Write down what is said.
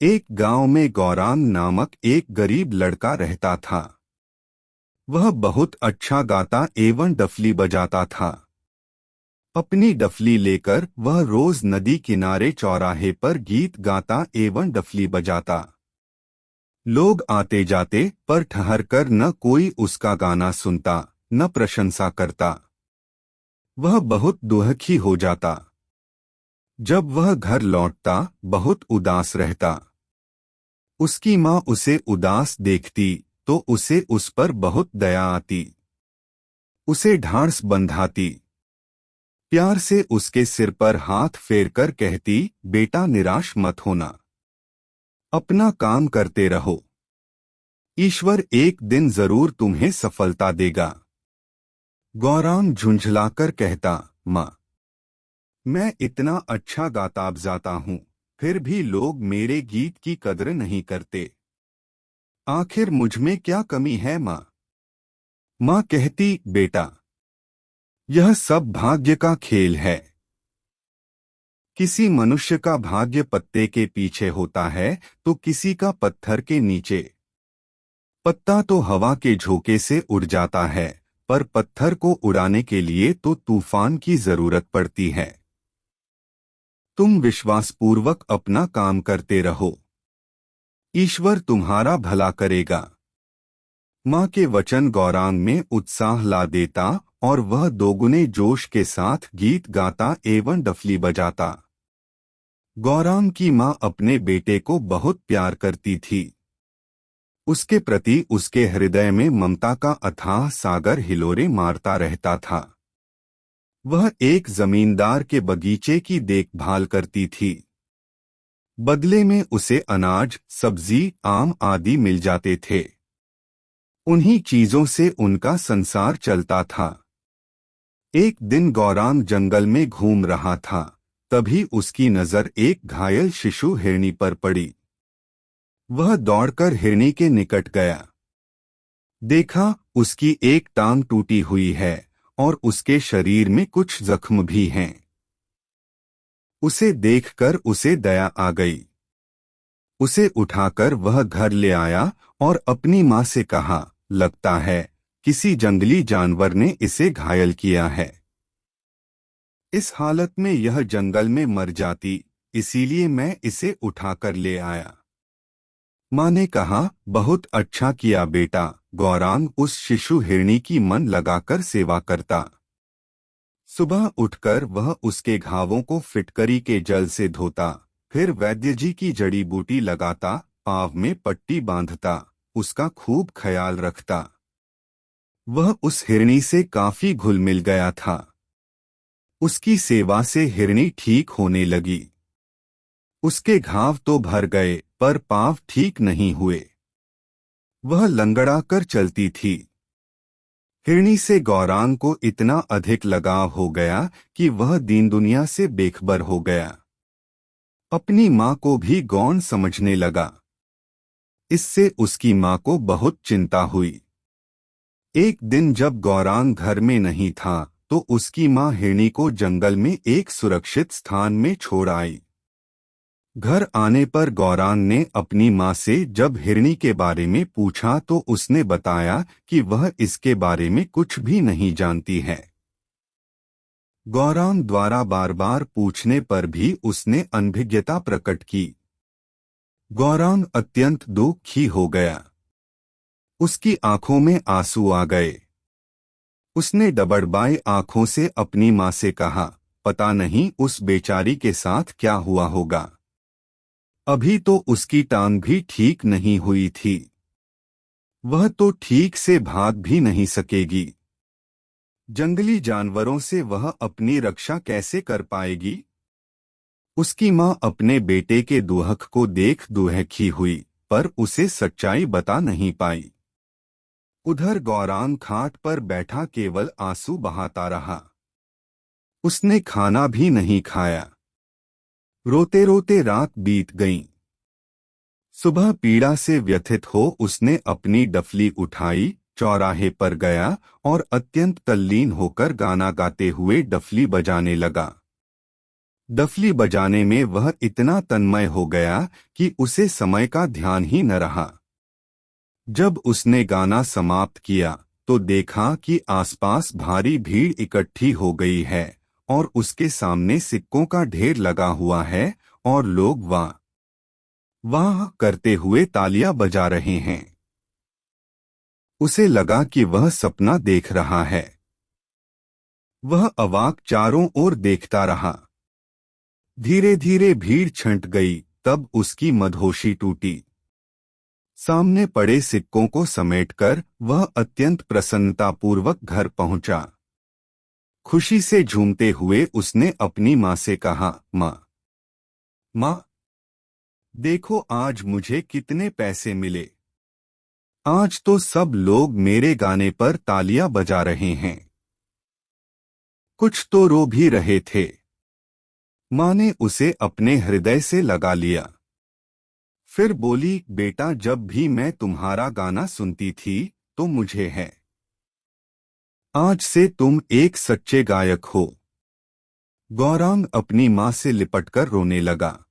एक गांव में गौरांग नामक एक गरीब लड़का रहता था। वह बहुत अच्छा गाता एवं डफली बजाता था। अपनी डफली लेकर वह रोज नदी किनारे चौराहे पर गीत गाता एवं डफली बजाता। लोग आते जाते पर ठहरकर न कोई उसका गाना सुनता न प्रशंसा करता। वह बहुत दुखी हो जाता। जब वह घर लौटता बहुत उदास रहता। उसकी माँ उसे उदास देखती तो उसे उस पर बहुत दया आती। उसे ढांढस बंधाती। प्यार से उसके सिर पर हाथ फेरकर कहती, बेटा निराश मत होना, अपना काम करते रहो, ईश्वर एक दिन जरूर तुम्हें सफलता देगा। गौरांग झुंझलाकर कहता, माँ, मैं इतना अच्छा गाता बजाता हूँ, फिर भी लोग मेरे गीत की कद्र नहीं करते। आखिर मुझमें क्या कमी है माँ? माँ कहती, बेटा, यह सब भाग्य का खेल है। किसी मनुष्य का भाग्य पत्ते के पीछे होता है तो किसी का पत्थर के नीचे। पत्ता तो हवा के झोंके से उड़ जाता है, पर पत्थर को उड़ाने के लिए तो तूफान की जरूरत पड़ती है। तुम विश्वासपूर्वक अपना काम करते रहो, ईश्वर तुम्हारा भला करेगा। माँ के वचन गौरांग में उत्साह ला देता और वह दोगुने जोश के साथ गीत गाता एवं डफली बजाता। गौरांग की माँ अपने बेटे को बहुत प्यार करती थी। उसके प्रति उसके हृदय में ममता का अथाह सागर हिलोरे मारता रहता था। वह एक जमींदार के बगीचे की देखभाल करती थी। बदले में उसे अनाज, सब्जी, आम आदि मिल जाते थे। उन्हीं चीजों से उनका संसार चलता था। एक दिन गौरांग जंगल में घूम रहा था, तभी उसकी नजर एक घायल शिशु हिरनी पर पड़ी। वह दौड़कर हिरनी के निकट गया। देखा, उसकी एक टांग टूटी हुई है और उसके शरीर में कुछ जख्म भी हैं। उसे देखकर उसे दया आ गई। उसे उठाकर वह घर ले आया और अपनी माँ से कहा, लगता है किसी जंगली जानवर ने इसे घायल किया है। इस हालत में यह जंगल में मर जाती, इसीलिए मैं इसे उठाकर ले आया। माँ ने कहा, बहुत अच्छा किया बेटा। गौरांग उस शिशु हिरनी की मन लगाकर सेवा करता। सुबह उठकर वह उसके घावों को फिटकरी के जल से धोता, फिर वैद्य जी की जड़ी बूटी लगाता, पाँव में पट्टी बांधता, उसका खूब ख्याल रखता। वह उस हिरनी से काफी घुल मिल गया था। उसकी सेवा से हिरनी ठीक होने लगी। उसके घाव तो भर गए पर पाँव ठीक नहीं हुए। वह लंगड़ा कर चलती थी। हिरनी से गौरांग को इतना अधिक लगाव हो गया कि वह दीन दुनिया से बेखबर हो गया। अपनी माँ को भी गौण समझने लगा। इससे उसकी माँ को बहुत चिंता हुई। एक दिन जब गौरांग घर में नहीं था तो उसकी माँ हिरनी को जंगल में एक सुरक्षित स्थान में छोड़ आई। घर आने पर गौरांग ने अपनी माँ से जब हिरनी के बारे में पूछा तो उसने बताया कि वह इसके बारे में कुछ भी नहीं जानती है। गौरांग द्वारा बार बार पूछने पर भी उसने अनभिज्ञता प्रकट की। गौरांग अत्यंत दुखी हो गया। उसकी आंखों में आंसू आ गए। उसने डबडबाई आंखों से अपनी माँ से कहा, पता नहीं उस बेचारी के साथ क्या हुआ होगा। अभी तो उसकी टांग भी ठीक नहीं हुई थी। वह तो ठीक से भाग भी नहीं सकेगी। जंगली जानवरों से वह अपनी रक्षा कैसे कर पाएगी? उसकी माँ अपने बेटे के दुहक को देख दुहखी हुई, पर उसे सच्चाई बता नहीं पाई। उधर गौरांग खाट पर बैठा केवल आंसू बहाता रहा। उसने खाना भी नहीं खाया। रोते रोते रात बीत गई। सुबह पीड़ा से व्यथित हो उसने अपनी डफली उठाई, चौराहे पर गया और अत्यंत तल्लीन होकर गाना गाते हुए डफली बजाने लगा। डफली बजाने में वह इतना तन्मय हो गया कि उसे समय का ध्यान ही न रहा। जब उसने गाना समाप्त किया तो देखा कि आसपास भारी भीड़ इकट्ठी हो गई है और उसके सामने सिक्कों का ढेर लगा हुआ है और लोग वाह वाह करते हुए तालियां बजा रहे हैं। उसे लगा कि वह सपना देख रहा है। वह अवाक चारों ओर देखता रहा। धीरे धीरे भीड़ छंट गई, तब उसकी मदहोशी टूटी। सामने पड़े सिक्कों को समेटकर वह अत्यंत प्रसन्नतापूर्वक घर पहुंचा। खुशी से झूमते हुए उसने अपनी माँ से कहा, माँ माँ, देखो आज मुझे कितने पैसे मिले। आज तो सब लोग मेरे गाने पर तालियां बजा रहे हैं। कुछ तो रो भी रहे थे। माँ ने उसे अपने हृदय से लगा लिया। फिर बोली, बेटा, जब भी मैं तुम्हारा गाना सुनती थी तो मुझे है। आज से तुम एक सच्चे गायक हो। गौरांग अपनी माँ से लिपटकर रोने लगा।